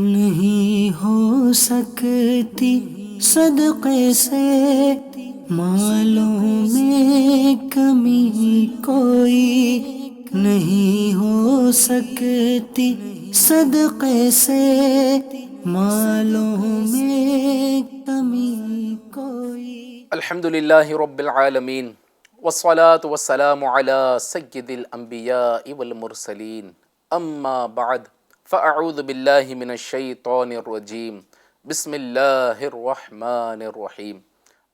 نہیں ہو سکتی صدقے سے مالوں میں کمی کوئی، نہیں ہو سکتی صدقے سے مالوں میں کمی کوئی۔ الحمد للہ رب العالمین والصلاة والسلام على سید الانبیاء والمرسلین اما بعد فاعوذ باللہ من الشیطان الرجیم بسم اللہ الرحمن الرحیم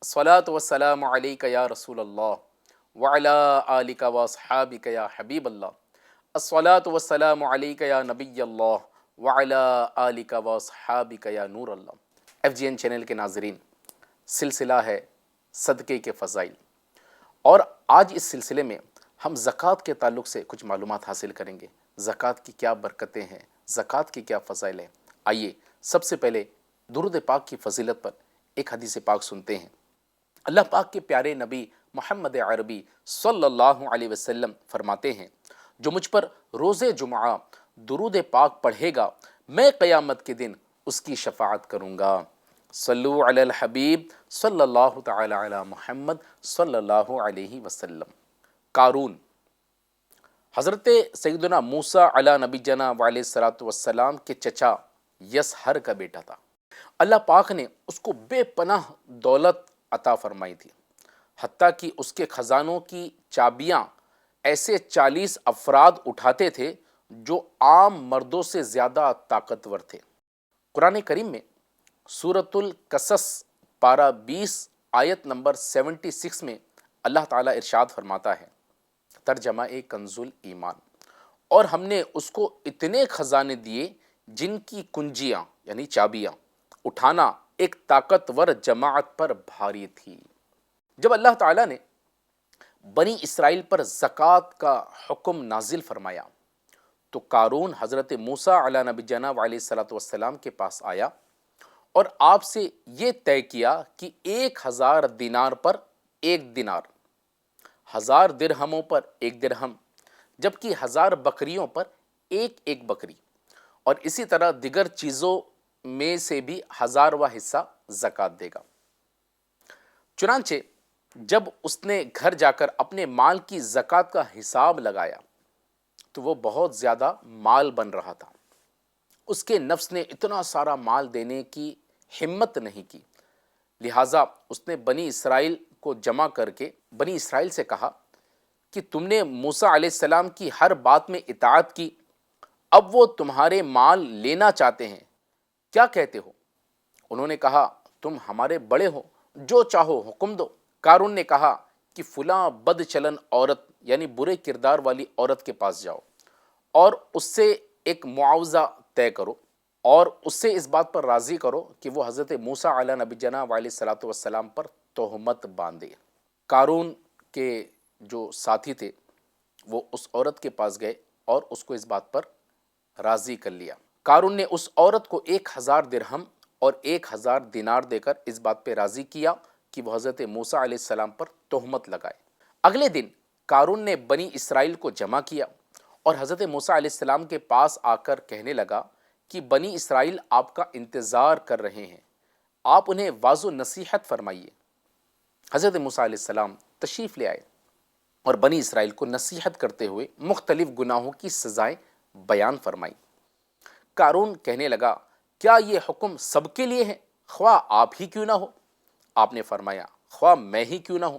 الصلاة والسلام علیک یا رسول اللہ وعلی آلک واصحابک یا حبیب اللہ، الصلاة والسلام علیک یا نبی اللہ وعلی آلک واصحابک یا نور اللہ۔ ایف جی این چینل کے ناظرین، سلسلہ ہے صدقے کے فضائل، اور آج اس سلسلے میں ہم زکوٰۃ کے تعلق سے کچھ معلومات حاصل کریں گے۔ زکوٰۃ کی کیا برکتیں ہیں، زکوٰۃ کی کیا فضائل ہیں۔ آئیے سب سے پہلے درود پاک کی فضیلت پر ایک حدیث پاک سنتے ہیں۔ اللہ پاک کے پیارے نبی محمد عربی صلی اللہ علیہ وسلم فرماتے ہیں، جو مجھ پر روز جمعہ درود پاک پڑھے گا میں قیامت کے دن اس کی شفاعت کروں گا۔ صلو علی الحبیب صلی اللہ تعالی علی محمد صلی اللہ علیہ وسلم۔ قارون حضرت سیدنا موسیٰ علی نبی جنا علیہ الصلوۃ والسلام کے چچا یسہر کا بیٹا تھا۔ اللہ پاک نے اس کو بے پناہ دولت عطا فرمائی تھی، حتیٰ کہ اس کے خزانوں کی چابیاں ایسے 40 افراد اٹھاتے تھے جو عام مردوں سے زیادہ طاقتور تھے۔ قرآن کریم میں سورۃ القصص پارہ 20 آیت نمبر 76 میں اللہ تعالیٰ ارشاد فرماتا ہے، ترجمہ کنز الایمان، اور ہم نے اس کو اتنے خزانے دیے جن کی کنجیاں یعنی چابیاں اٹھانا ایک طاقتور جماعت پر بھاری تھی۔ جب اللہ تعالیٰ نے بنی اسرائیل پر زکوٰۃ کا حکم نازل فرمایا تو قارون حضرت موسیٰ علیہ نبی جناب علیہ الصلوۃ والسلام کے پاس آیا اور آپ سے یہ طے کیا کہ 1000 دینار پر 1 دینار، 1000 درہموں پر 1 درہم، جبکہ 1000 بکریوں پر 1 بکری، اور اسی طرح دیگر چیزوں میں سے بھی 1000واں حصہ زکوٰۃ دے گا۔ چنانچہ جب اس نے گھر جا کر اپنے مال کی زکوٰۃ کا حساب لگایا تو وہ بہت زیادہ مال بن رہا تھا۔ اس کے نفس نے اتنا سارا مال دینے کی ہمت نہیں کی، لہٰذا اس نے بنی اسرائیل کو جمع کر کے بنی اسرائیل سے کہا کہ تم نے موسیٰ علیہ السلام کی ہر بات میں اطاعت کی، اب وہ تمہارے مال لینا چاہتے ہیں، کیا کہتے ہو؟ انہوں نے کہا، تم ہمارے بڑے ہو، جو چاہو حکم دو۔ قارون نے کہا کہ فلاں بد چلن عورت یعنی برے کردار والی عورت کے پاس جاؤ اور اس سے ایک معاوضہ طے کرو اور اس سے اس بات پر راضی کرو کہ وہ حضرت موسیٰ علیہ نبی جناب علیہ الصلوۃ والسلام پر تہمت باندھے۔ قارون کے جو ساتھی تھے وہ اس عورت کے پاس گئے اور اس کو اس بات پر راضی کر لیا۔ قارون نے اس عورت کو 1000 درہم اور 1000 دینار دے کر اس بات پہ راضی کیا کہ وہ حضرت موسیٰ علیہ السلام پر تہمت لگائے۔ اگلے دن قارون نے بنی اسرائیل کو جمع کیا اور حضرت موسیٰ علیہ السلام کے پاس آ کر کہنے لگا کہ بنی اسرائیل آپ کا انتظار کر رہے ہیں، آپ انہیں واعظ و نصیحت فرمائیے۔ حضرت موسیٰ علیہ السلام تشریف لے آئے اور بنی اسرائیل کو نصیحت کرتے ہوئے مختلف گناہوں کی سزائیں بیان فرمائیں۔ قارون کہنے لگا، کیا یہ حکم سب کے لیے ہے، خواہ آپ ہی کیوں نہ ہو؟ آپ نے فرمایا، خواہ میں ہی کیوں نہ ہوں۔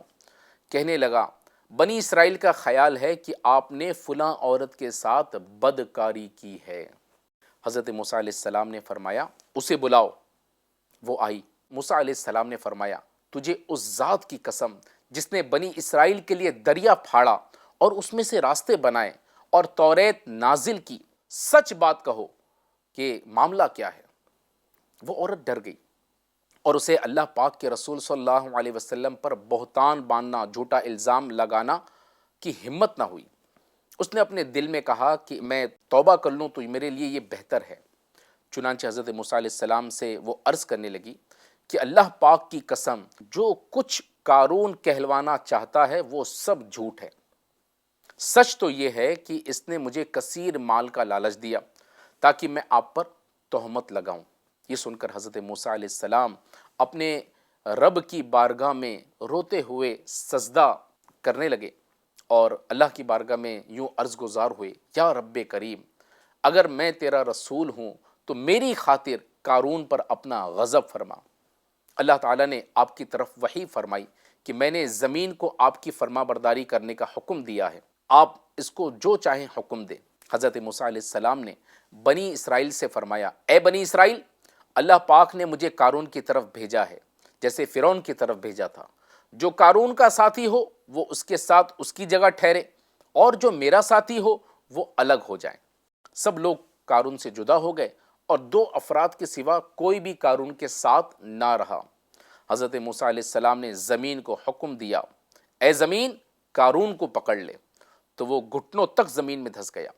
کہنے لگا، بنی اسرائیل کا خیال ہے کہ آپ نے فلاں عورت کے ساتھ بدکاری کی ہے۔ حضرت موسیٰ علیہ السلام نے فرمایا، اسے بلاؤ۔ وہ آئی۔ موسیٰ علیہ السلام نے فرمایا، تجھے اس ذات کی قسم جس نے بنی اسرائیل کے لیے دریا پھاڑا اور اس میں سے راستے بنائے اور توریت نازل کی، سچ بات کہو کہ معاملہ کیا ہے؟ وہ عورت ڈر گئی اور اسے اللہ پاک کے رسول صلی اللہ علیہ وسلم پر بہتان باندھنا، جھوٹا الزام لگانا کی ہمت نہ ہوئی۔ اس نے اپنے دل میں کہا کہ میں توبہ کر لوں تو میرے لیے یہ بہتر ہے۔ چنانچہ حضرت موسیٰ علیہ السلام سے وہ عرض کرنے لگی کہ اللہ پاک کی قسم، جو کچھ قارون کہلوانا چاہتا ہے وہ سب جھوٹ ہے۔ سچ تو یہ ہے کہ اس نے مجھے کثیر مال کا لالچ دیا تاکہ میں آپ پر تہمت لگاؤں۔ یہ سن کر حضرت موسیٰ علیہ السلام اپنے رب کی بارگاہ میں روتے ہوئے سجدہ کرنے لگے اور اللہ کی بارگاہ میں یوں عرض گزار ہوئے، یا رب کریم، اگر میں تیرا رسول ہوں تو میری خاطر قارون پر اپنا غضب فرما۔ اللہ تعالیٰ نے آپ کی طرف وحی فرمائی کہ میں نے زمین کو آپ کی فرما برداری کرنے کا حکم دیا ہے، آپ اس کو جو چاہیں حکم دیں۔ حضرت موسیٰ علیہ السلام نے بنی اسرائیل سے فرمایا، اے بنی اسرائیل، اللہ پاک نے مجھے قارون کی طرف بھیجا ہے جیسے فرعون کی طرف بھیجا تھا۔ جو قارون کا ساتھی ہو وہ اس کے ساتھ اس کی جگہ ٹھہرے، اور جو میرا ساتھی ہو وہ الگ ہو جائیں۔ سب لوگ قارون سے جدا ہو گئے اور 2 افراد کے سوا کوئی بھی قارون کے ساتھ نہ رہا۔ حضرت موسیٰ علیہ السلام نے زمین کو حکم دیا، اے زمین، قارون کو پکڑ لے، تو وہ گھٹنوں تک زمین میں دھس گیا۔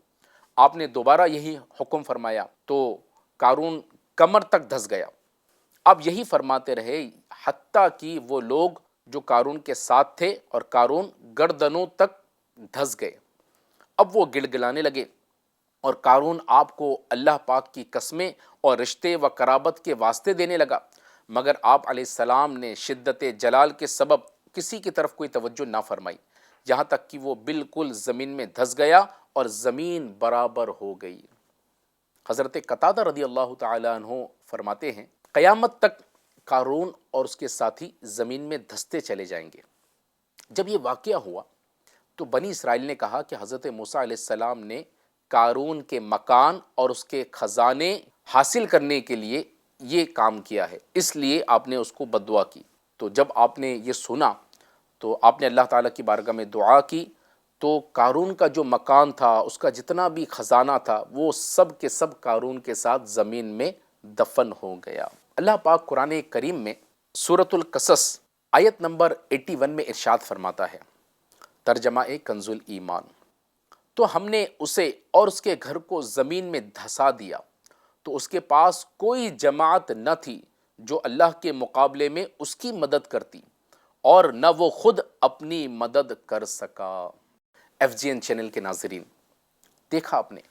آپ نے دوبارہ یہی حکم فرمایا تو قارون کمر تک دھس گیا۔ اب یہی فرماتے رہے حتیٰ کہ وہ لوگ جو قارون کے ساتھ تھے اور قارون گردنوں تک دھس گئے۔ اب وہ گڑگڑانے لگے اور قارون آپ کو اللہ پاک کی قسمیں اور رشتے و قرابت کے واسطے دینے لگا، مگر آپ علیہ السلام نے شدت جلال کے سبب کسی کی طرف کوئی توجہ نہ فرمائی، یہاں تک کہ وہ بالکل زمین میں دھس گیا اور زمین برابر ہو گئی۔ حضرت قتادہ رضی اللہ تعالیٰ عنہ فرماتے ہیں، قیامت تک قارون اور اس کے ساتھی زمین میں دھستے چلے جائیں گے۔ جب یہ واقعہ ہوا تو بنی اسرائیل نے کہا کہ حضرت موسیٰ علیہ السلام نے قارون کے مکان اور اس کے خزانے حاصل کرنے کے لیے یہ کام کیا ہے، اس لیے آپ نے اس کو بد دعا کی۔ تو جب آپ نے یہ سنا تو آپ نے اللہ تعالیٰ کی بارگاہ میں دعا کی، تو قارون کا جو مکان تھا، اس کا جتنا بھی خزانہ تھا، وہ سب کے سب قارون کے ساتھ زمین میں دفن ہو گیا۔ اللہ پاک قرآن کریم میں سورۃ القصص آیت نمبر 81 میں ارشاد فرماتا ہے، ترجمہ کنز الایمان، تو ہم نے اسے اور اس کے گھر کو زمین میں دھسا دیا تو اس کے پاس کوئی جماعت نہ تھی جو اللہ کے مقابلے میں اس کی مدد کرتی، اور نہ وہ خود اپنی مدد کر سکا۔ FGN چینل کے ناظرین، دیکھا آپ نے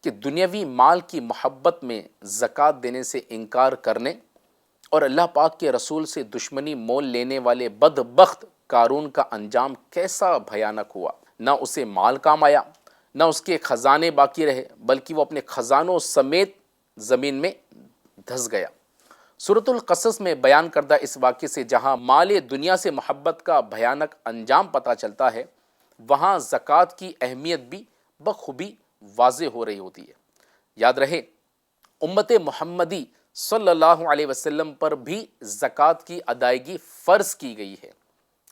کہ دنیاوی مال کی محبت میں زکوٰۃ دینے سے انکار کرنے اور اللہ پاک کے رسول سے دشمنی مول لینے والے بدبخت قارون کا انجام کیسا بھیانک ہوا۔ نہ اسے مال کام آیا، نہ اس کے خزانے باقی رہے، بلکہ وہ اپنے خزانوں سمیت زمین میں دھس گیا۔ سورۃ القصص میں بیان کردہ اس واقعے سے جہاں مال دنیا سے محبت کا بھیانک انجام پتہ چلتا ہے، وہاں زکوٰۃ کی اہمیت بھی بخوبی واضح ہو رہی ہوتی ہے۔ یاد رہے، امت محمدی صلی اللہ علیہ وسلم پر بھی زکوٰۃ کی ادائیگی فرض کی گئی ہے،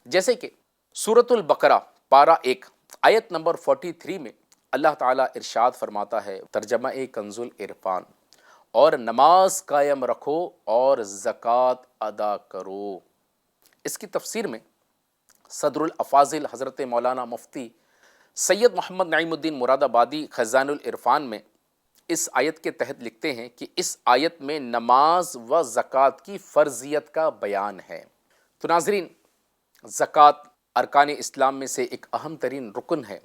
جیسے کہ سورۃ البقرہ پارہ 1 آیت نمبر 43 میں اللہ تعالیٰ ارشاد فرماتا ہے، ترجمہ کنز العرفان، اور نماز قائم رکھو اور زکوٰۃ ادا کرو۔ اس کی تفسیر میں صدر الافاضل حضرت مولانا مفتی سید محمد نعیم الدین مراد آبادی خزان العرفان میں اس آیت کے تحت لکھتے ہیں کہ اس آیت میں نماز و زکوٰۃ کی فرضیت کا بیان ہے۔ تو ناظرین، زکوٰۃ ارکان اسلام میں سے ایک اہم ترین رکن ہے۔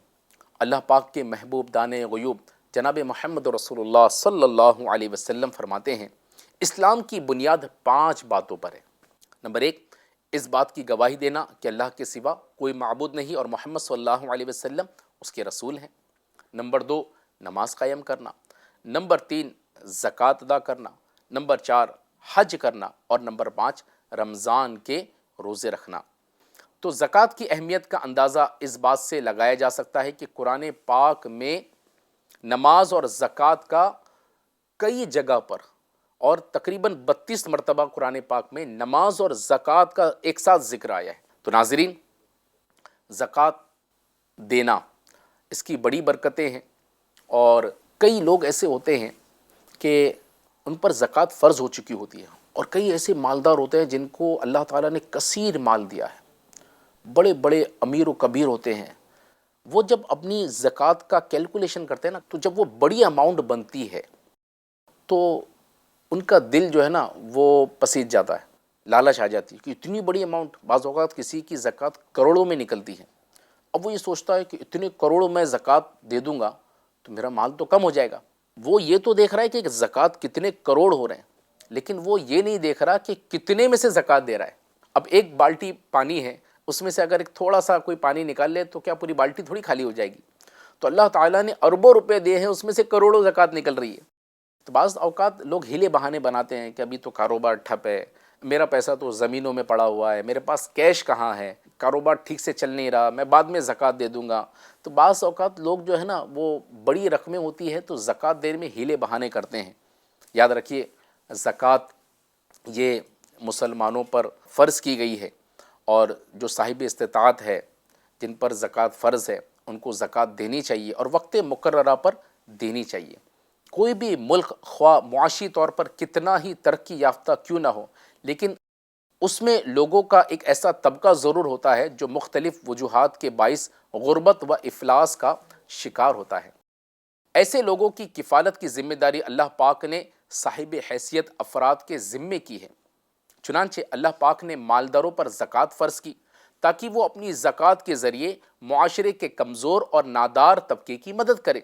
اللہ پاک کے محبوب دانے غیوب جناب محمد رسول اللہ صلی اللہ علیہ وسلم فرماتے ہیں، اسلام کی بنیاد 5 باتوں پر ہے۔ نمبر 1، اس بات کی گواہی دینا کہ اللہ کے سوا کوئی معبود نہیں اور محمد صلی اللہ علیہ وسلم اس کے رسول ہیں۔ نمبر 2، نماز قائم کرنا۔ نمبر 3، زکوٰۃ ادا کرنا۔ نمبر 4، حج کرنا۔ اور نمبر 5، رمضان کے روزے رکھنا۔ تو زکوٰۃ کی اہمیت کا اندازہ اس بات سے لگایا جا سکتا ہے کہ قرآن پاک میں نماز اور زکوٰۃ کا کئی جگہ پر اور تقریباً 32 مرتبہ قرآن پاک میں نماز اور زکوٰۃ کا ایک ساتھ ذکر آیا ہے۔ تو ناظرین، زکوٰۃ دینا اس کی بڑی برکتیں ہیں، اور کئی لوگ ایسے ہوتے ہیں کہ ان پر زکوٰۃ فرض ہو چکی ہوتی ہے، اور کئی ایسے مالدار ہوتے ہیں جن کو اللہ تعالیٰ نے کثیر مال دیا ہے، بڑے بڑے امیر و کبیر ہوتے ہیں۔ وہ جب اپنی زکوٰۃ کا کیلکولیشن کرتے ہیں نا، تو جب وہ بڑی اماؤنٹ بنتی ہے تو ان کا دل جو ہے نا وہ پسیج جاتا ہے، لالچ آ جاتی ہے کہ اتنی بڑی اماؤنٹ۔ بعض اوقات کسی کی زکوٰۃ کروڑوں میں نکلتی ہے، اب وہ یہ سوچتا ہے کہ اتنے کروڑوں میں زکوٰۃ دے دوں گا تو میرا مال تو کم ہو جائے گا، وہ یہ تو دیکھ رہا ہے کہ زکوٰۃ کتنے کروڑ ہو رہے ہیں، لیکن وہ یہ نہیں دیکھ رہا کہ کتنے میں سے زکوٰۃ دے رہا ہے۔ اب ایک بالٹی پانی ہے، اس میں سے اگر ایک تھوڑا سا کوئی پانی نکال لے تو کیا پوری بالٹی تھوڑی خالی ہو جائے گی؟ تو اللہ تعالیٰ نے اربوں روپے دیے ہیں، اس میں سے کروڑوں زکوٰۃ نکل رہی ہے۔ تو بعض اوقات لوگ ہیلے بہانے بناتے ہیں کہ ابھی تو کاروبار ٹھپ ہے، میرا پیسہ تو زمینوں میں پڑا ہوا ہے، میرے پاس کیش کہاں ہے، کاروبار ٹھیک سے چل نہیں رہا، میں بعد میں زکوٰۃ دے دوں گا۔ تو بعض اوقات لوگ جو ہے نا وہ بڑی رقمیں ہوتی ہے تو زکوٰۃ دینے میں ہیلے بہانے کرتے ہیں۔ یاد رکھیے زکوٰۃ یہ مسلمانوں پر فرض کی گئی ہے، اور جو صاحب استطاعت ہے، جن پر زکوٰۃ فرض ہے، ان کو زکوٰۃ دینی چاہیے اور وقت مقررہ پر دینی چاہیے۔ کوئی بھی ملک خواہ معاشی طور پر کتنا ہی ترقی یافتہ کیوں نہ ہو، لیکن اس میں لوگوں کا ایک ایسا طبقہ ضرور ہوتا ہے جو مختلف وجوہات کے باعث غربت و افلاس کا شکار ہوتا ہے۔ ایسے لوگوں کی کفالت کی ذمہ داری اللہ پاک نے صاحب حیثیت افراد کے ذمے کی ہے۔ چنانچہ اللہ پاک نے مالداروں پر زکوٰۃ فرض کی تاکہ وہ اپنی زکوٰۃ کے ذریعے معاشرے کے کمزور اور نادار طبقے کی مدد کرے،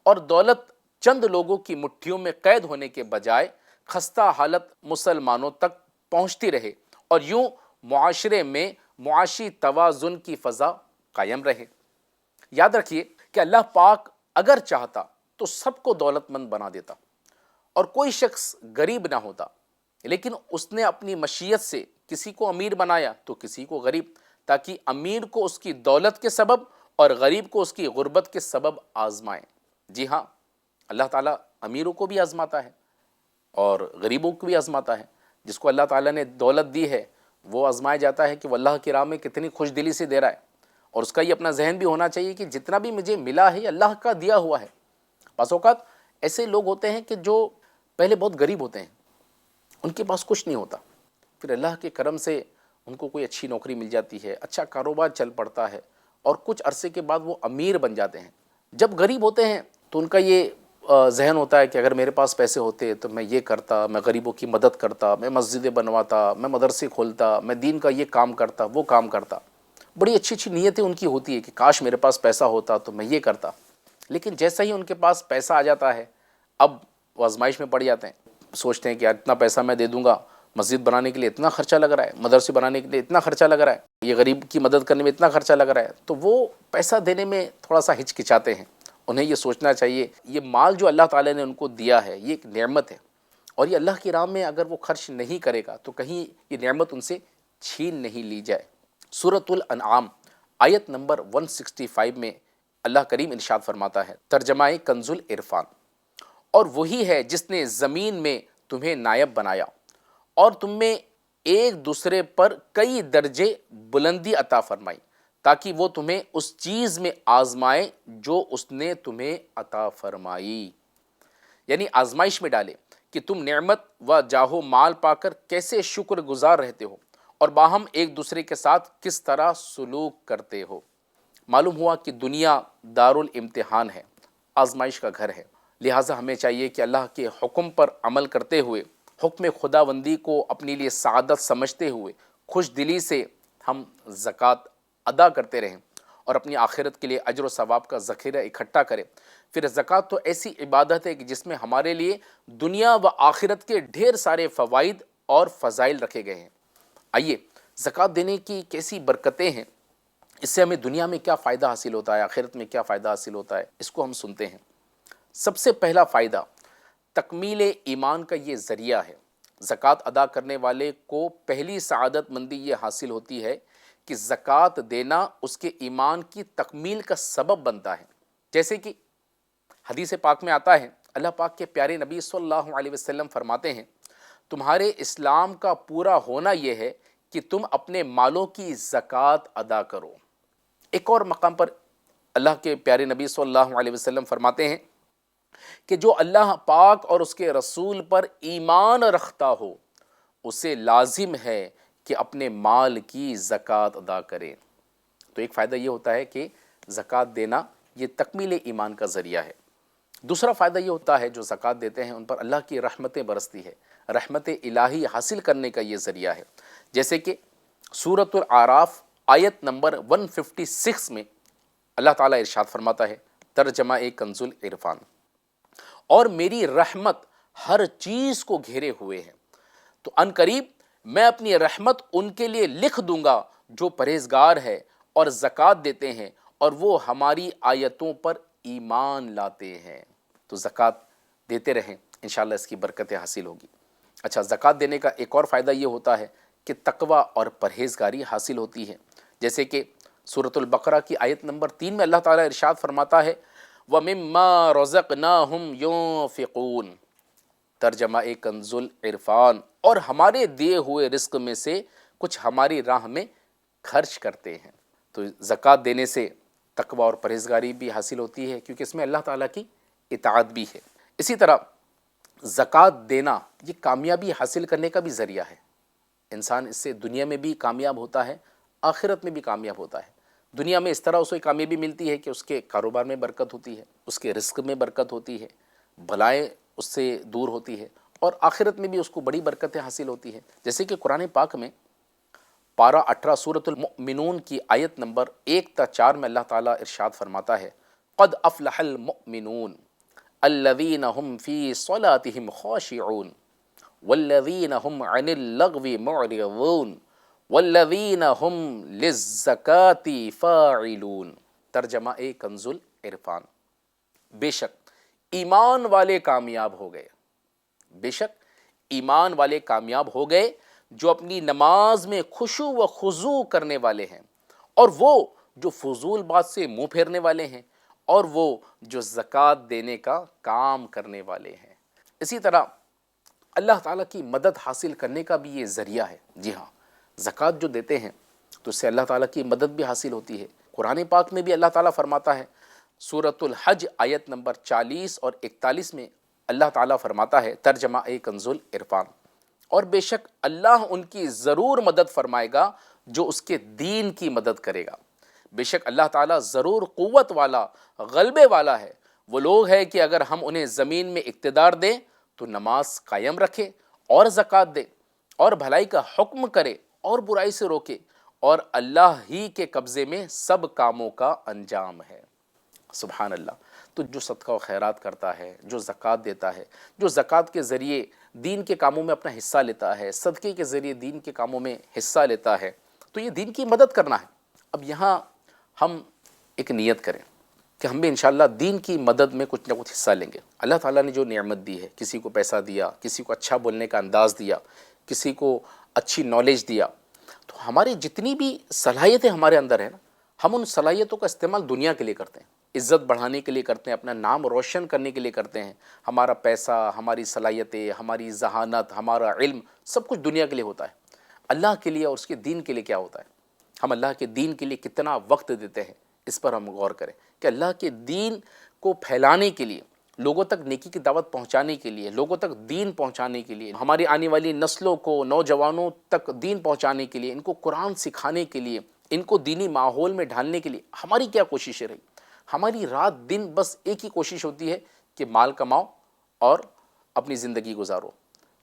اور دولت چند لوگوں کی مٹھیوں میں قید ہونے کے بجائے خستہ حالت مسلمانوں تک پہنچتی رہے، اور یوں معاشرے میں معاشی توازن کی فضا قائم رہے۔ یاد رکھیے کہ اللہ پاک اگر چاہتا تو سب کو دولت مند بنا دیتا اور کوئی شخص غریب نہ ہوتا، لیکن اس نے اپنی مشیت سے کسی کو امیر بنایا تو کسی کو غریب، تاکہ امیر کو اس کی دولت کے سبب اور غریب کو اس کی غربت کے سبب آزمائے۔ جی ہاں، اللہ تعالیٰ امیروں کو بھی آزماتا ہے اور غریبوں کو بھی آزماتا ہے۔ جس کو اللہ تعالیٰ نے دولت دی ہے وہ آزمایا جاتا ہے کہ وہ اللہ کی راہ میں کتنی خوش دلی سے دے رہا ہے، اور اس کا یہ اپنا ذہن بھی ہونا چاہیے کہ جتنا بھی مجھے ملا ہے یہ اللہ کا دیا ہوا ہے۔ بعض اوقات ایسے لوگ ہوتے ہیں کہ جو پہلے بہت غریب ہوتے ہیں، ان کے پاس کچھ نہیں ہوتا، پھر اللہ کے کرم سے ان کو کوئی اچھی نوکری مل جاتی ہے، اچھا کاروبار چل پڑتا ہے، اور کچھ عرصے کے بعد وہ امیر بن جاتے ہیں۔ جب غریب ہوتے ہیں تو ان کا یہ ذہن ہوتا ہے کہ اگر میرے پاس پیسے ہوتے تو میں یہ کرتا، میں غریبوں کی مدد کرتا، میں مسجدیں بنواتا، میں مدرسے کھولتا، میں دین کا یہ کام کرتا، وہ کام کرتا۔ بڑی اچھی اچھی نیتیں ان کی ہوتی ہے کہ کاش میرے پاس پیسہ ہوتا تو میں یہ کرتا، لیکن جیسا ہی ان کے پاس پیسہ آ جاتا ہے اب وہ آزمائش میں پڑ جاتے ہیں۔ سوچتے ہیں کہ یار اتنا پیسہ میں دے دوں گا، مسجد بنانے کے لیے اتنا خرچہ لگ رہا ہے، مدرسے بنانے کے لیے اتنا خرچہ لگ رہا ہے، یہ غریب کی مدد کرنے میں اتنا خرچہ لگ رہا ہے، تو وہ پیسہ دینے میں تھوڑا سا ہچکچاتے ہیں۔ انہیں یہ سوچنا چاہیے یہ مال جو اللہ تعالیٰ نے ان کو دیا ہے یہ ایک نعمت ہے، اور یہ اللہ کی راہ میں اگر وہ خرچ نہیں کرے گا تو کہیں یہ نعمت ان سے چھین نہیں لی جائے۔ سورۃ الانعام آیت نمبر 165 میں اللہ کریم ارشاد فرماتا ہے، ترجمہ کنز العرفان، اور وہی ہے جس نے زمین میں تمہیں نائب بنایا اور تم میں ایک دوسرے پر کئی درجے بلندی عطا فرمائی تاکہ وہ تمہیں اس چیز میں آزمائے جو اس نے تمہیں عطا فرمائی، یعنی آزمائش میں ڈالے کہ تم نعمت و جاہو مال پا کر کیسے شکر گزار رہتے ہو اور باہم ایک دوسرے کے ساتھ کس طرح سلوک کرتے ہو۔ معلوم ہوا کہ دنیا دارالامتحان ہے، آزمائش کا گھر ہے، لہٰذا ہمیں چاہیے کہ اللہ کے حکم پر عمل کرتے ہوئے، حکم خداوندی کو اپنے لیے سعادت سمجھتے ہوئے خوش دلی سے ہم زکوٰۃ ادا کرتے رہیں اور اپنی آخرت کے لیے اجر و ثواب کا ذخیرہ اکٹھا کریں۔ پھر زکوٰۃ تو ایسی عبادت ہے کہ جس میں ہمارے لیے دنیا و آخرت کے ڈھیر سارے فوائد اور فضائل رکھے گئے ہیں۔ آئیے زکوٰۃ دینے کی کیسی برکتیں ہیں، اس سے ہمیں دنیا میں کیا فائدہ حاصل ہوتا ہے، آخرت میں کیا فائدہ حاصل ہوتا ہے، اس کو ہم سنتے ہیں۔ سب سے پہلا فائدہ تکمیل ایمان کا یہ ذریعہ ہے۔ زکوٰۃ ادا کرنے والے کو پہلی سعادت مندی یہ حاصل ہوتی ہے کہ زکوٰۃ دینا اس کے ایمان کی تکمیل کا سبب بنتا ہے۔ جیسے کہ حدیث پاک میں آتا ہے، اللہ پاک کے پیارے نبی صلی اللہ علیہ وسلم فرماتے ہیں، تمہارے اسلام کا پورا ہونا یہ ہے کہ تم اپنے مالوں کی زکوٰۃ ادا کرو۔ ایک اور مقام پر اللہ کے پیارے نبی صلی اللہ علیہ وسلم فرماتے ہیں کہ جو اللہ پاک اور اس کے رسول پر ایمان رکھتا ہو اسے لازم ہے کہ اپنے مال کی زکوٰۃ ادا کرے۔ تو ایک فائدہ یہ ہوتا ہے کہ زکوٰۃ دینا یہ تکمیل ایمان کا ذریعہ ہے۔ دوسرا فائدہ یہ ہوتا ہے جو زکوٰۃ دیتے ہیں ان پر اللہ کی رحمتیں برستی ہے، رحمت الہی حاصل کرنے کا یہ ذریعہ ہے۔ جیسے کہ سورۃ الاعراف آیت نمبر 156 میں اللہ تعالیٰ ارشاد فرماتا ہے، ترجمہ کنز العرفان، اور میری رحمت ہر چیز کو گھیرے ہوئے ہے، تو ان قریب میں اپنی رحمت ان کے لیے لکھ دوں گا جو پرہیزگار ہے اور زکوٰۃ دیتے ہیں اور وہ ہماری آیتوں پر ایمان لاتے ہیں۔ تو زکوٰۃ دیتے رہیں، انشاءاللہ اس کی برکتیں حاصل ہوگی۔ اچھا، زکوٰۃ دینے کا ایک اور فائدہ یہ ہوتا ہے کہ تقویٰ اور پرہیزگاری حاصل ہوتی ہے، جیسے کہ سورۃ البقرہ کی آیت نمبر 3 میں اللہ تعالیٰ ارشاد فرماتا ہے وَمِمَّا رَزَقْنَاهُمْ يُنْفِقُونَ، ترجمہ کنز العرفان، اور ہمارے دیے ہوئے رزق میں سے کچھ ہماری راہ میں خرچ کرتے ہیں۔ تو زکوٰۃ دینے سے تقویٰ اور پرہیزگاری بھی حاصل ہوتی ہے، کیونکہ اس میں اللہ تعالیٰ کی اطاعت بھی ہے۔ اسی طرح زکوٰۃ دینا یہ کامیابی حاصل کرنے کا بھی ذریعہ ہے، انسان اس سے دنیا میں بھی کامیاب ہوتا ہے، آخرت میں بھی کامیاب ہوتا ہے۔ دنیا میں اس طرح اسے کامیابی ملتی ہے کہ اس کے کاروبار میں برکت ہوتی ہے، اس کے رزق میں برکت ہوتی ہے، بلائیں اس سے دور ہوتی ہے، اور آخرت میں بھی اس کو بڑی برکتیں حاصل ہوتی ہیں۔ جیسے کہ قرآن پاک میں پارہ 18 سورۃ المؤمنون کی آیت نمبر 1 تا 4 میں اللہ تعالیٰ ارشاد فرماتا ہے قد افلح المؤمنون الذین هم فی صلاتهم خاشعون والذین هم عن اللغو معرضون والذین هم للزکاة فاعلون، ترجمہ کنز العرفان۔ بے شک ایمان والے کامیاب ہو گئے، بے شک ایمان والے کامیاب ہو گئے جو اپنی نماز میں خشوع و خضوع کرنے والے ہیں، اور وہ جو فضول بات سے منہ پھیرنے والے ہیں، اور وہ جو زکوٰۃ دینے کا کام کرنے والے ہیں۔ اسی طرح اللہ تعالیٰ کی مدد حاصل کرنے کا بھی یہ ذریعہ ہے۔ جی ہاں، زکوٰۃ جو دیتے ہیں تو اس سے اللہ تعالیٰ کی مدد بھی حاصل ہوتی ہے۔ قرآن پاک میں بھی اللہ تعالیٰ فرماتا ہے، سورۃ الحج آیت نمبر 40 اور 41 میں اللہ تعالیٰ فرماتا ہے، ترجمہ کنز العرفان، اور بے شک اللہ ان کی ضرور مدد فرمائے گا جو اس کے دین کی مدد کرے گا۔ بے شک اللہ تعالیٰ ضرور قوت والا، غلبے والا ہے۔ وہ لوگ ہیں کہ اگر ہم انہیں زمین میں اقتدار دیں تو نماز قائم رکھے اور زکوٰۃ دے اور بھلائی کا حکم کرے اور برائی سے روکے، اور اللہ ہی کے قبضے میں سب کاموں کا انجام ہے۔ سبحان اللہ۔ تو جو صدقہ و خیرات کرتا ہے، جو زکوٰۃ دیتا ہے، جو زکوٰۃ کے ذریعے دین کے کاموں میں اپنا حصہ لیتا ہے، صدقے کے ذریعے دین کے کاموں میں حصہ لیتا ہے، تو یہ دین کی مدد کرنا ہے۔ اب یہاں ہم ایک نیت کریں کہ ہم بھی انشاءاللہ دین کی مدد میں کچھ نہ کچھ حصہ لیں گے۔ اللہ تعالیٰ نے جو نعمت دی ہے، کسی کو پیسہ دیا، کسی کو اچھا بولنے کا انداز دیا، کسی کو اچھی نالج دیا، تو ہماری جتنی بھی صلاحیتیں ہمارے اندر ہیں نا، ہم ان صلاحیتوں کا استعمال دنیا کے لیے کرتے ہیں، عزت بڑھانے کے لیے کرتے ہیں، اپنا نام روشن کرنے کے لیے کرتے ہیں۔ ہمارا پیسہ، ہماری صلاحیتیں، ہماری ذہانت، ہمارا علم، سب کچھ دنیا کے لیے ہوتا ہے۔ اللہ کے لیے اور اس کے دین کے لیے کیا ہوتا ہے؟ ہم اللہ کے دین کے لیے کتنا وقت دیتے ہیں، اس پر ہم غور کریں کہ اللہ کے دین کو پھیلانے کے لیے، لوگوں تک نیکی کی دعوت پہنچانے کے لیے، لوگوں تک دین پہنچانے کے لیے، ہماری آنے والی نسلوں کو، نوجوانوں تک دین پہنچانے کے لیے، ان کو قرآن سکھانے کے لیے، ان کو دینی ماحول میں ڈھالنے کے لیے ہماری کیا کوششیں رہی؟ ہماری رات دن بس ایک ہی کوشش ہوتی ہے کہ مال کماؤ اور اپنی زندگی گزارو۔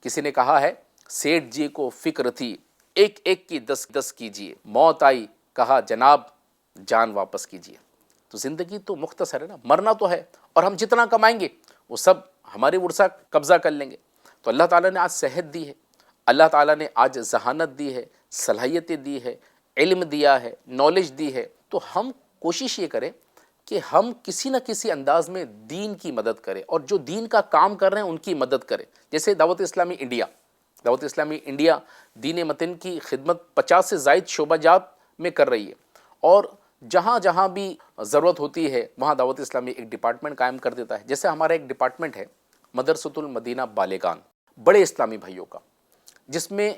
کسی نے کہا ہے، سیٹھ جی کو فکر تھی ایک ایک کی 10 کیجیے، موت آئی کہا جناب جان واپس کیجیے۔ تو زندگی تو مختصر ہے نا، مرنا تو ہے، اور ہم جتنا کمائیں گے وہ سب ہمارے ورثہ قبضہ کر لیں گے۔ تو اللہ تعالیٰ نے آج صحت دی ہے، اللہ تعالیٰ نے آج ذہانت دی ہے، صلاحیتیں دی ہے، علم دیا ہے، نالج دی ہے، تو ہم کوشش یہ کریں کہ ہم کسی نہ کسی انداز میں دین کی مدد کریں، اور جو دین کا کام کر رہے ہیں ان کی مدد کریں۔ جیسے دعوت اسلامی انڈیا دین متن کی خدمت 50 سے زائد شعبہ جات میں کر رہی ہے، اور جہاں جہاں بھی ضرورت ہوتی ہے وہاں دعوت اسلامی ایک ڈپارٹمنٹ قائم کر دیتا ہے۔ جیسے ہمارا ایک ڈپارٹمنٹ ہے مدرسۃ المدینہ بالغان، بڑے اسلامی بھائیوں کا، جس میں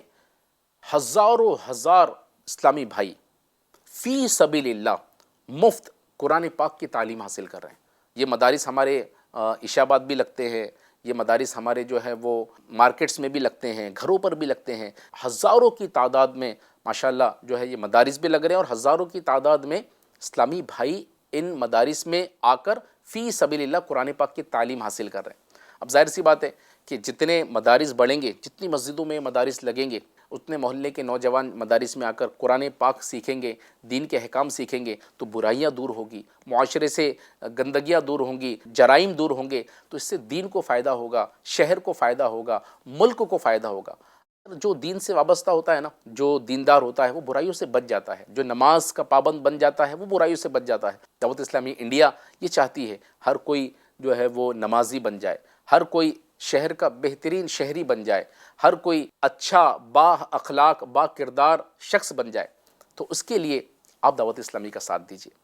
ہزاروں ہزار اسلامی بھائی فی سبیل اللہ مفت قرآن پاک کی تعلیم حاصل کر رہے ہیں۔ یہ مدارس ہمارے عشابات بھی لگتے ہیں، یہ مدارس ہمارے جو ہے وہ مارکیٹس میں بھی لگتے ہیں، گھروں پر بھی لگتے ہیں۔ ہزاروں کی تعداد میں ماشاءاللہ جو ہے یہ مدارس بھی لگ رہے ہیں، اور ہزاروں کی تعداد میں اسلامی بھائی ان مدارس میں آ کر فی سبیل اللہ قرآن پاک کی تعلیم حاصل کر رہے ہیں۔ اب ظاہر سی بات ہے کہ جتنے مدارس بڑھیں گے، جتنی مسجدوں میں مدارس لگیں گے، اتنے محلے کے نوجوان مدارس میں آ کر قرآن پاک سیکھیں گے، دین کے احکام سیکھیں گے، تو برائیاں دور ہوگی، معاشرے سے گندگیاں دور ہوں گی، جرائم دور ہوں گے، تو اس سے دین کو فائدہ ہوگا، شہر کو فائدہ ہوگا، ملک کو فائدہ ہوگا۔ جو دین سے وابستہ ہوتا ہے نا، جو دیندار ہوتا ہے وہ برائیوں سے بچ جاتا ہے، جو نماز کا پابند بن جاتا ہے وہ برائیوں سے بچ جاتا ہے۔ دعوت اسلامی انڈیا یہ چاہتی ہے ہر کوئی جو ہے وہ نمازی بن جائے، ہر کوئی شہر کا بہترین شہری بن جائے، ہر کوئی اچھا با اخلاق با کردار شخص بن جائے۔ تو اس کے لیے آپ دعوت اسلامی کا ساتھ دیجیے،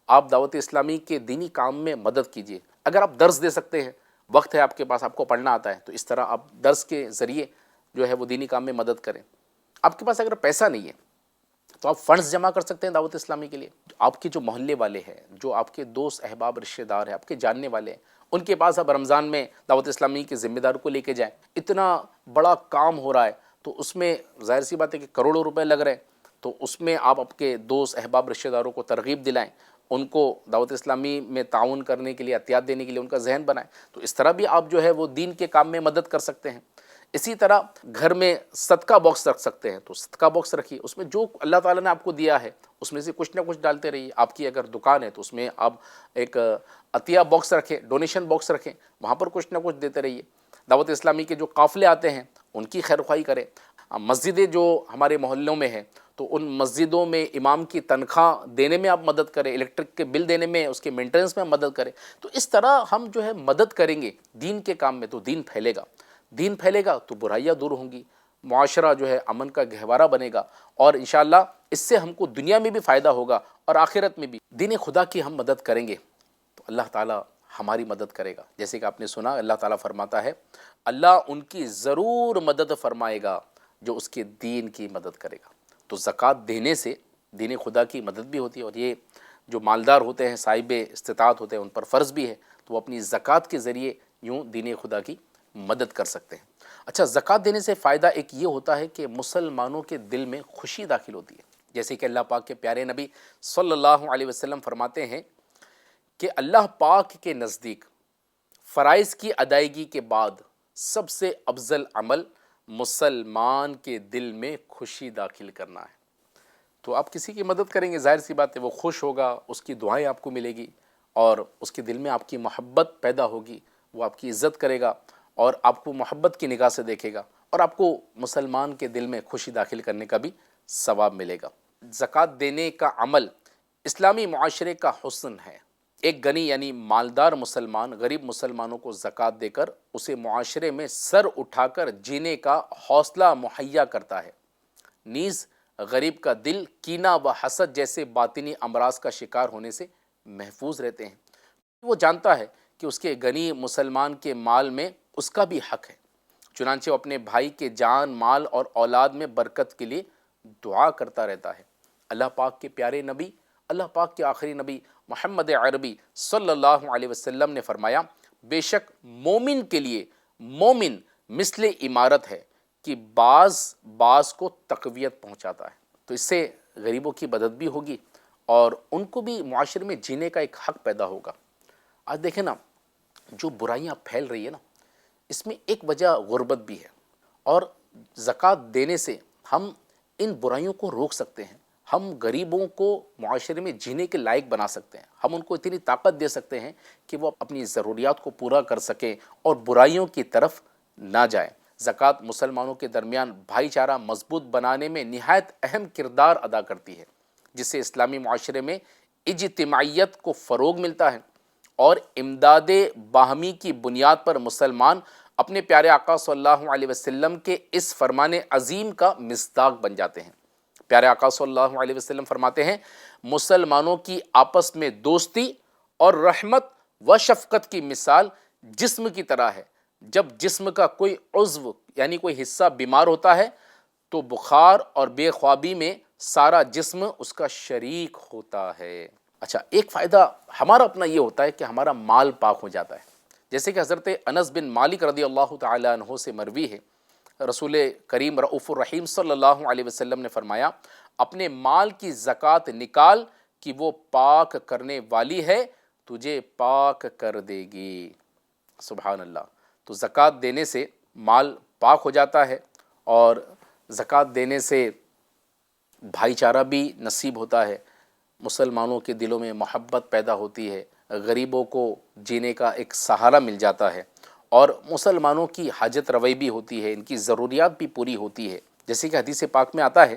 آپ دعوت اسلامی کے دینی کام میں مدد کیجیے۔ اگر آپ درس دے سکتے ہیں، وقت ہے آپ کے پاس، آپ کو پڑھنا آتا ہے، تو اس طرح آپ درس کے ذریعے جو ہے وہ دینی کام میں مدد کریں۔ آپ کے پاس اگر پیسہ نہیں ہے تو آپ فنڈز جمع کر سکتے ہیں دعوت اسلامی کے لیے۔ آپ کے جو محلے والے ہیں، جو آپ کے دوست احباب رشتہ دار ہیں، آپ کے جاننے والے ہیں، ان کے پاس آپ رمضان میں دعوت اسلامی کے ذمہ دار کو لے کے جائیں۔ اتنا بڑا کام ہو رہا ہے تو اس میں ظاہر سی بات ہے کہ کروڑوں روپے لگ رہے ہیں، تو اس میں آپ کے دوست احباب رشتہ داروں کو ترغیب دلائیں، ان کو دعوت اسلامی میں تعاون کرنے کے لیے، عطیات دینے کے لیے ان کا ذہن بنائیں۔ تو اس طرح بھی آپ جو ہے وہ دین کے کام میں مدد کر سکتے ہیں۔ اسی طرح گھر میں صدقہ باکس رکھ سکتے ہیں، تو صدقہ باکس رکھیے، اس میں جو اللہ تعالیٰ نے آپ کو دیا ہے اس میں سے کچھ نہ کچھ ڈالتے رہیے۔ آپ کی اگر دکان ہے تو اس میں آپ ایک عطیہ باکس رکھیں، ڈونیشن باکس رکھیں، وہاں پر کچھ نہ کچھ دیتے رہیے۔ دعوت اسلامی کے جو قافلے آتے ہیں ان کی خیر خواہی کریں۔ مسجدیں جو ہمارے محلوں میں ہیں تو ان مسجدوں میں امام کی تنخواہ دینے میں آپ مدد کریں، الیکٹرک کے بل دینے میں، اس کے مینٹیننس میں مدد کریں۔ تو اس طرح ہم جو ہے مدد کریں گے دین کے کام میں تو دین پھیلے گا، دین پھیلے گا تو برائیاں دور ہوں گی، معاشرہ جو ہے امن کا گہوارہ بنے گا، اور انشاءاللہ اس سے ہم کو دنیا میں بھی فائدہ ہوگا اور آخرت میں بھی۔ دین خدا کی ہم مدد کریں گے تو اللہ تعالیٰ ہماری مدد کرے گا۔ جیسے کہ آپ نے سنا اللہ تعالیٰ فرماتا ہے اللہ ان کی ضرور مدد فرمائے گا جو اس کے دین کی مدد کرے گا۔ تو زکوٰۃ دینے سے دین خدا کی مدد بھی ہوتی ہے، اور یہ جو مالدار ہوتے ہیں، صاحب استطاعت ہوتے ہیں، ان پر فرض بھی ہے، تو وہ اپنی زکوٰۃ کے ذریعے یوں دین خدا کی مدد کر سکتے ہیں۔ اچھا، زکوٰۃ دینے سے فائدہ ایک یہ ہوتا ہے کہ مسلمانوں کے دل میں خوشی داخل ہوتی ہے، جیسے کہ اللہ پاک کے پیارے نبی صلی اللہ علیہ وسلم فرماتے ہیں کہ اللہ پاک کے نزدیک فرائض کی ادائیگی کے بعد سب سے افضل عمل مسلمان کے دل میں خوشی داخل کرنا ہے۔ تو آپ کسی کی مدد کریں گے، ظاہر سی بات ہے وہ خوش ہوگا، اس کی دعائیں آپ کو ملے گی، اور اس کے دل میں آپ کی محبت پیدا ہوگی، وہ آپ کی عزت کرے گا اور آپ کو محبت کی نگاہ سے دیکھے گا، اور آپ کو مسلمان کے دل میں خوشی داخل کرنے کا بھی ثواب ملے گا۔ زکوٰۃ دینے کا عمل اسلامی معاشرے کا حسن ہے۔ ایک غنی یعنی مالدار مسلمان غریب مسلمانوں کو زکوٰۃ دے کر اسے معاشرے میں سر اٹھا کر جینے کا حوصلہ مہیا کرتا ہے، نیز غریب کا دل کینہ و حسد جیسے باطنی امراض کا شکار ہونے سے محفوظ رہتے ہیں۔ وہ جانتا ہے کہ اس کے غنی مسلمان کے مال میں اس کا بھی حق ہے، چنانچہ وہ اپنے بھائی کے جان، مال اور اولاد میں برکت کے لیے دعا کرتا رہتا ہے۔ اللہ پاک کے پیارے نبی، اللہ پاک کے آخری نبی محمد عربی صلی اللہ علیہ وسلم نے فرمایا بے شک مومن کے لیے مومن مثل عمارت ہے کہ بعض کو تقویت پہنچاتا ہے۔ تو اس سے غریبوں کی مدد بھی ہوگی اور ان کو بھی معاشرے میں جینے کا ایک حق پیدا ہوگا۔ آج دیکھیں نا، جو برائیاں پھیل رہی ہے نا، اس میں ایک وجہ غربت بھی ہے، اور زکوٰۃ دینے سے ہم ان برائیوں کو روک سکتے ہیں، ہم غریبوں کو معاشرے میں جینے کے لائق بنا سکتے ہیں، ہم ان کو اتنی طاقت دے سکتے ہیں کہ وہ اپنی ضروریات کو پورا کر سکیں اور برائیوں کی طرف نہ جائیں۔ زکوٰۃ مسلمانوں کے درمیان بھائی چارہ مضبوط بنانے میں نہایت اہم کردار ادا کرتی ہے، جس سے اسلامی معاشرے میں اجتماعیت کو فروغ ملتا ہے، اور امداد باہمی کی بنیاد پر مسلمان اپنے پیارے آقا صلی اللہ علیہ وسلم کے اس فرمان عظیم کا مصداق بن جاتے ہیں۔ پیارے آقا صلی اللہ علیہ وسلم فرماتے ہیں مسلمانوں کی آپس میں دوستی اور رحمت و شفقت کی مثال جسم کی طرح ہے۔ جب جسم کا کوئی عضو یعنی کوئی حصہ بیمار ہوتا ہے تو بخار اور بے خوابی میں سارا جسم اس کا شریک ہوتا ہے۔ اچھا، ایک فائدہ ہمارا اپنا یہ ہوتا ہے کہ ہمارا مال پاک ہو جاتا ہے، جیسے کہ حضرت انس بن مالک رضی اللہ تعالی عنہ سے مروی ہے، رسول کریم رؤوف الرحیم صلی اللہ علیہ وسلم نے فرمایا اپنے مال کی زکوٰۃ نکال کہ وہ پاک کرنے والی ہے، تجھے پاک کر دے گی۔ سبحان اللہ۔ تو زکوٰۃ دینے سے مال پاک ہو جاتا ہے، اور زکوٰۃ دینے سے بھائی چارہ بھی نصیب ہوتا ہے، مسلمانوں کے دلوں میں محبت پیدا ہوتی ہے، غریبوں کو جینے کا ایک سہارا مل جاتا ہے، اور مسلمانوں کی حاجت روائی بھی ہوتی ہے، ان کی ضروریات بھی پوری ہوتی ہے۔ جیسے کہ حدیث پاک میں آتا ہے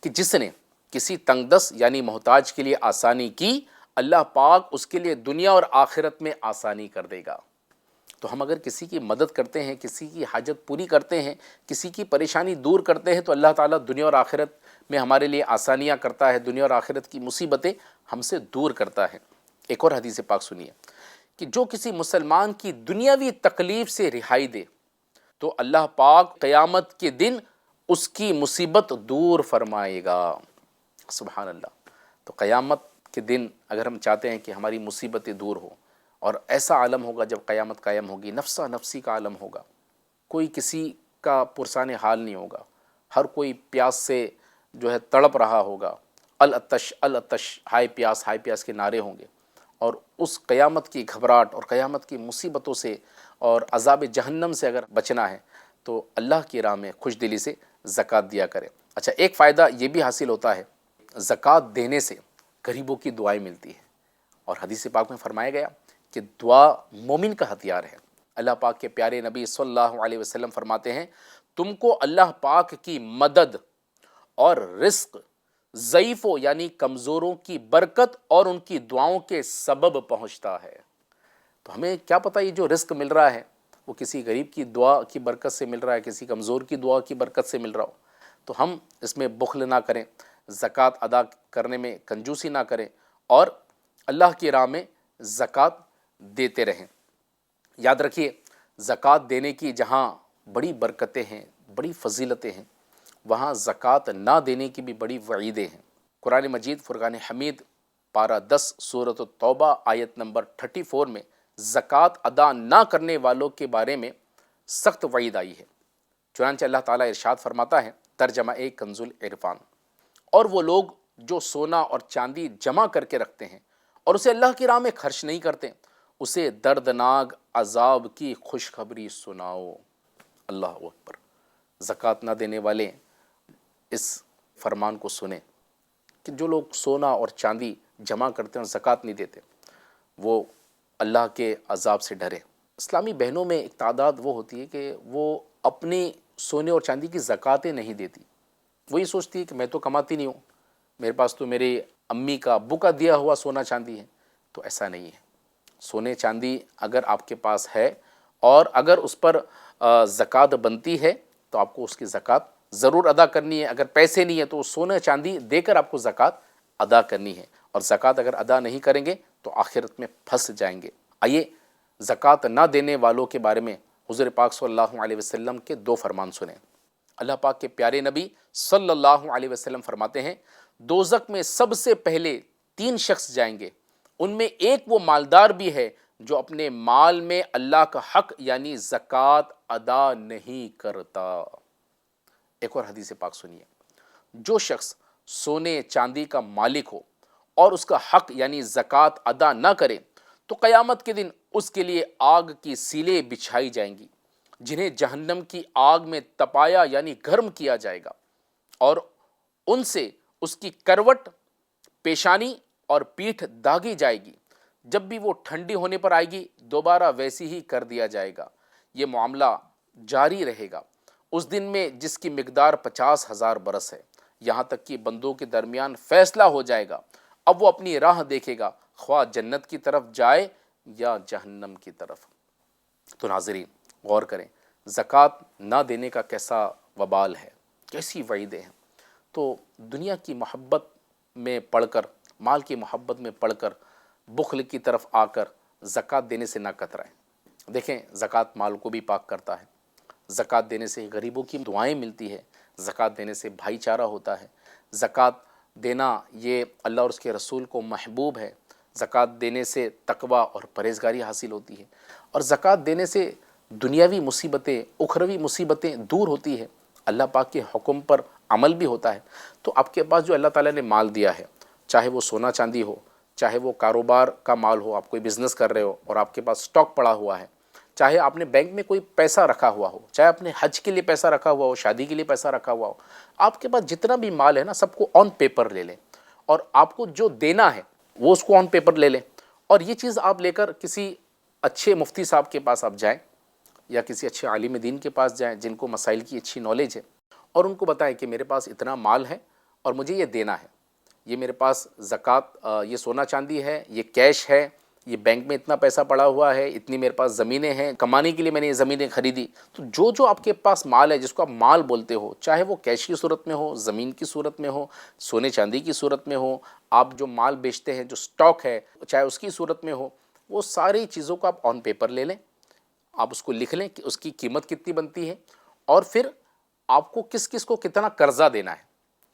کہ جس نے کسی تنگ دست یعنی محتاج کے لیے آسانی کی، اللہ پاک اس کے لیے دنیا اور آخرت میں آسانی کر دے گا۔ تو ہم اگر کسی کی مدد کرتے ہیں، کسی کی حاجت پوری کرتے ہیں، کسی کی پریشانی دور کرتے ہیں، تو اللہ تعالیٰ دنیا اور آخرت میں ہمارے لیے آسانیاں کرتا ہے، دنیا اور آخرت کی مصیبتیں ہم سے دور کرتا ہے۔ ایک اور حدیث پاک سنیے کہ جو کسی مسلمان کی دنیاوی تکلیف سے رہائی دے تو اللہ پاک قیامت کے دن اس کی مصیبت دور فرمائے گا۔ سبحان اللہ۔ تو قیامت کے دن اگر ہم چاہتے ہیں کہ ہماری مصیبتیں دور ہوں، اور ایسا عالم ہوگا جب قیامت قائم ہوگی، نفسا نفسی کا عالم ہوگا، کوئی کسی کا پرسان حال نہیں ہوگا، ہر کوئی پیاس سے جو ہے تڑپ رہا ہوگا، العطش العطش، ہائے پیاس کے نعرے ہوں گے، اور اس قیامت کی گھبراہٹ اور قیامت کی مصیبتوں سے اور عذاب جہنم سے اگر بچنا ہے تو اللہ کی راہ میں خوش دلی سے زکوٰۃ دیا کرے۔ اچھا، ایک فائدہ یہ بھی حاصل ہوتا ہے، زکوٰۃ دینے سے غریبوں کی دعائیں ملتی ہیں، اور حدیث پاک میں فرمایا گیا کہ دعا مومن کا ہتھیار ہے۔ اللہ پاک کے پیارے نبی صلی اللہ علیہ وسلم فرماتے ہیں، تم کو اللہ پاک کی مدد اور رزق ضعیفوں یعنی کمزوروں کی برکت اور ان کی دعاؤں کے سبب پہنچتا ہے۔ تو ہمیں کیا پتہ یہ جو رزق مل رہا ہے وہ کسی غریب کی دعا کی برکت سے مل رہا ہے، کسی کمزور کی دعا کی برکت سے مل رہا ہو۔ تو ہم اس میں بخل نہ کریں، زکوٰۃ ادا کرنے میں کنجوسی نہ کریں، اور اللہ کی راہ میں زکوٰۃ دیتے رہیں۔ یاد رکھیے، زکوٰۃ دینے کی جہاں بڑی برکتیں ہیں، بڑی فضیلتیں ہیں، وہاں زکوٰۃ نہ دینے کی بھی بڑی وعیدیں ہیں۔ قرآن مجید فرقان حمید پارہ 10 سورۃ التوبہ آیت نمبر 34 میں زکوٰۃ ادا نہ کرنے والوں کے بارے میں سخت وعید آئی ہے۔ چنانچہ اللہ تعالیٰ ارشاد فرماتا ہے، ترجمہ کنز العرفان، اور وہ لوگ جو سونا اور چاندی جمع کر کے رکھتے ہیں اور اسے اللہ کی راہ میں خرچ نہیں کرتے، اسے دردناک عذاب کی خوشخبری سناؤ۔ اللہ اکبر۔ زکوٰۃ نہ دینے والے اس فرمان کو سنیں کہ جو لوگ سونا اور چاندی جمع کرتے ہیں اور زکوٰۃ نہیں دیتے، وہ اللہ کے عذاب سے ڈرے۔ اسلامی بہنوں میں ایک تعداد وہ ہوتی ہے کہ وہ اپنی سونے اور چاندی کی زکوٰۃیں نہیں دیتی۔ وہ یہ سوچتی ہے کہ میں تو کماتی نہیں ہوں، میرے پاس تو میری امی کا ابو کا دیا ہوا سونا چاندی ہے۔ تو ایسا نہیں ہے۔ سونے چاندی اگر آپ کے پاس ہے اور اگر اس پر زکوٰۃ بنتی ہے تو آپ کو اس کی زکوٰۃ ضرور ادا کرنی ہے۔ اگر پیسے نہیں ہے تو سونا چاندی دے کر آپ کو زکوٰۃ ادا کرنی ہے، اور زکوٰۃ اگر ادا نہیں کریں گے تو آخرت میں پھنس جائیں گے۔ آئیے زکوٰۃ نہ دینے والوں کے بارے میں حضور پاک صلی اللہ علیہ وسلم کے 2 فرمان سنیں۔ اللہ پاک کے پیارے نبی صلی اللہ علیہ وسلم فرماتے ہیں، دوزخ میں سب سے پہلے 3 شخص جائیں گے، ان میں ایک وہ مالدار بھی ہے جو اپنے مال میں اللہ کا حق یعنی زکوٰۃ ادا نہیں کرتا۔ ایک اور حدیث پاک سنیے، جو شخص سونے چاندی کا مالک ہو اور اس کا حق یعنی زکوٰۃ ادا نہ کرے تو قیامت کے دن اس کے لیے آگ کی سیلیں بچھائی جائیں گی، جنہیں جہنم کی آگ میں تپایا یعنی گرم کیا جائے گا، اور ان سے اس کی کروٹ، پیشانی اور پیٹھ داغی جائے گی۔ جب بھی وہ ٹھنڈی ہونے پر آئے گی دوبارہ ویسی ہی کر دیا جائے گا۔ یہ معاملہ جاری رہے گا اس دن میں جس کی مقدار 50,000 برس ہے، یہاں تک کہ بندوں کے درمیان فیصلہ ہو جائے گا۔ اب وہ اپنی راہ دیکھے گا، خواہ جنت کی طرف جائے یا جہنم کی طرف۔ تو ناظرین غور کریں، زکوٰۃ نہ دینے کا کیسا وبال ہے، کیسی وعیدیں ہیں۔ تو دنیا کی محبت میں پڑھ کر، مال کی محبت میں پڑھ کر، بخل کی طرف آ کر زکوٰۃ دینے سے نہ کترائیں۔ دیکھیں، زکوٰۃ مال کو بھی پاک کرتا ہے، زکوٰۃ دینے سے غریبوں کی دعائیں ملتی ہے، زکوٰۃ دینے سے بھائی چارہ ہوتا ہے، زکوٰۃ دینا یہ اللہ اور اس کے رسول کو محبوب ہے، زکوٰۃ دینے سے تقوی اور پرہیزگاری حاصل ہوتی ہے، اور زکوٰۃ دینے سے دنیاوی مصیبتیں، اخروی مصیبتیں دور ہوتی ہے، اللہ پاک کے حکم پر عمل بھی ہوتا ہے۔ تو آپ کے پاس جو اللہ تعالیٰ نے مال دیا ہے، چاہے وہ سونا چاندی ہو، چاہے وہ کاروبار کا مال ہو، آپ کوئی بزنس کر رہے ہو اور آپ کے پاس سٹاک پڑا ہوا ہے، چاہے آپ نے بینک میں کوئی پیسہ رکھا ہوا ہو، چاہے آپ نے حج کے لیے پیسہ رکھا ہوا ہو، شادی کے لیے پیسہ رکھا ہوا ہو، آپ کے پاس جتنا بھی مال ہے نا سب کو آن پیپر لے لیں، اور آپ کو جو دینا ہے وہ اس کو آن پیپر لے لیں، اور یہ چیز آپ لے کر کسی اچھے مفتی صاحب کے پاس آپ جائیں یا کسی اچھے عالم دین کے پاس جائیں جن کو مسائل کی اچھی نالج ہے، اور ان کو بتائیں کہ میرے پاس اتنا مال ہے اور مجھے یہ دینا ہے، یہ میرے پاس زکوٰۃ، یہ سونا چاندی ہے، یہ کیش ہے، یہ بینک میں اتنا پیسہ پڑا ہوا ہے، اتنی میرے پاس زمینیں ہیں، کمانے کے لیے میں نے یہ زمینیں خریدی۔ تو جو آپ کے پاس مال ہے جس کو آپ مال بولتے ہو، چاہے وہ کیش کی صورت میں ہو، زمین کی صورت میں ہو، سونے چاندی کی صورت میں ہو، آپ جو مال بیچتے ہیں جو سٹاک ہے چاہے اس کی صورت میں ہو، وہ ساری چیزوں کو آپ آن پیپر لے لیں، آپ اس کو لکھ لیں کہ اس کی قیمت کتنی بنتی ہے، اور پھر آپ کو کس کس کو کتنا قرضہ دینا ہے،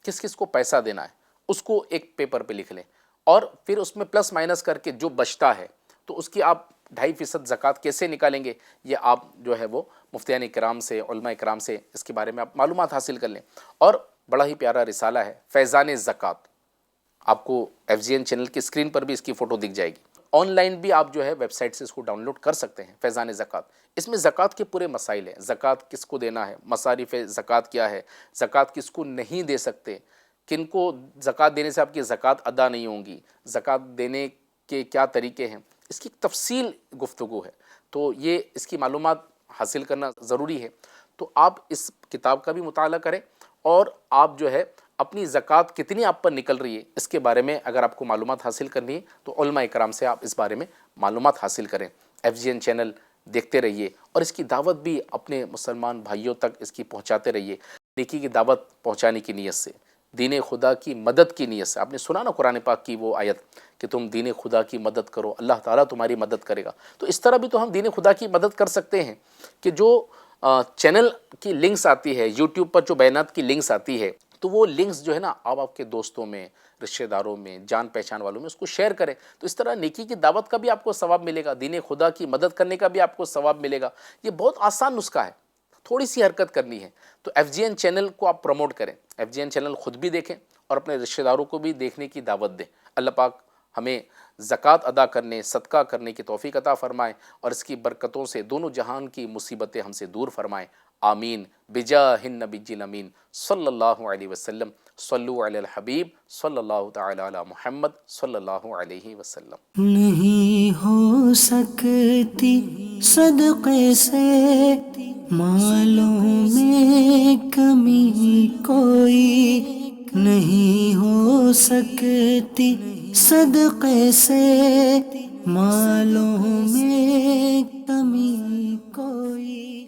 کس کس کو پیسہ دینا ہے، اس کو ایک پیپر پہ لکھ لیں، اور پھر اس میں پلس مائنس کر کے جو بچتا ہے تو اس کی آپ 2.5% زکوٰۃ کیسے نکالیں گے، یہ آپ جو ہے وہ مفتیان کرام سے، علماء کرام سے اس کے بارے میں آپ معلومات حاصل کر لیں۔ اور بڑا ہی پیارا رسالہ ہے فیضان زکوٰۃ، آپ کو FGN چینل کی اسکرین پر بھی اس کی فوٹو دکھ جائے گی، آن لائن بھی آپ جو ہے ویب سائٹ سے اس کو ڈاؤن لوڈ کر سکتے ہیں، فیضان زکوٰۃ۔ اس میں زکوٰۃ کے پورے مسائل ہیں، زکوٰۃ کس کو دینا ہے، مصارف زکوٰۃ کیا ہے، زکوٰۃ کس کو نہیں دے سکتے، کن کو زکوٰۃ دینے سے آپ کی زکوٰۃ ادا نہیں ہوں گی، زکوٰۃ دینے کے کیا طریقے ہیں، اس کی تفصیل گفتگو ہے، تو یہ اس کی معلومات حاصل کرنا ضروری ہے۔ تو آپ اس کتاب کا بھی مطالعہ کریں، اور آپ جو ہے اپنی زکوٰۃ کتنی آپ پر نکل رہی ہے اس کے بارے میں اگر آپ کو معلومات حاصل کرنی ہے تو علماء کرام سے آپ اس بارے میں معلومات حاصل کریں۔ FGN چینل دیکھتے رہیے، اور اس کی دعوت بھی اپنے مسلمان بھائیوں تک اس کی پہنچاتے رہیے، نیکی کی دعوت پہنچانے کی نیت سے، دین خدا کی مدد کی نیت سے۔ آپ نے سنا نا قرآن پاک کی وہ آیت کہ تم دین خدا کی مدد کرو، اللہ تعالیٰ تمہاری مدد کرے گا۔ تو اس طرح بھی تو ہم دین خدا کی مدد کر سکتے ہیں کہ جو چینل کی لنکس آتی ہے، یوٹیوب پر جو بیانات کی لنکس آتی ہے، تو وہ لنکس جو ہے نا آپ کے دوستوں میں، رشتہ داروں میں، جان پہچان والوں میں اس کو شیئر کریں، تو اس طرح نیکی کی دعوت کا بھی آپ کو ثواب ملے گا، دین خدا کی مدد کرنے کا بھی آپ کو ثواب ملے گا۔ یہ بہت آسان نسخہ ہے، تھوڑی سی حرکت کرنی ہے۔ تو FGN چینل کو آپ پروموٹ کریں، FGN چینل خود بھی دیکھیں اور اپنے رشتہ داروں کو بھی دیکھنے کی دعوت دیں۔ اللہ پاک ہمیں زکوٰۃ ادا کرنے، صدقہ کرنے کی توفیق عطا فرمائے، اور اس کی برکتوں سے دونوں جہان کی مصیبتیں ہم سے دور فرمائے، آمین بجاہ النبی الامین صلی اللہ علیہ وسلم۔ صلو علی الحبیب صلی اللہ تعالی علی محمد صلی اللہ علیہ وسلم۔ نہیں ہو سکتی صدقے سے مالوں میں کمی کوئی، نہیں ہو سکتی صدقے سے مالوں میں کمی کوئی۔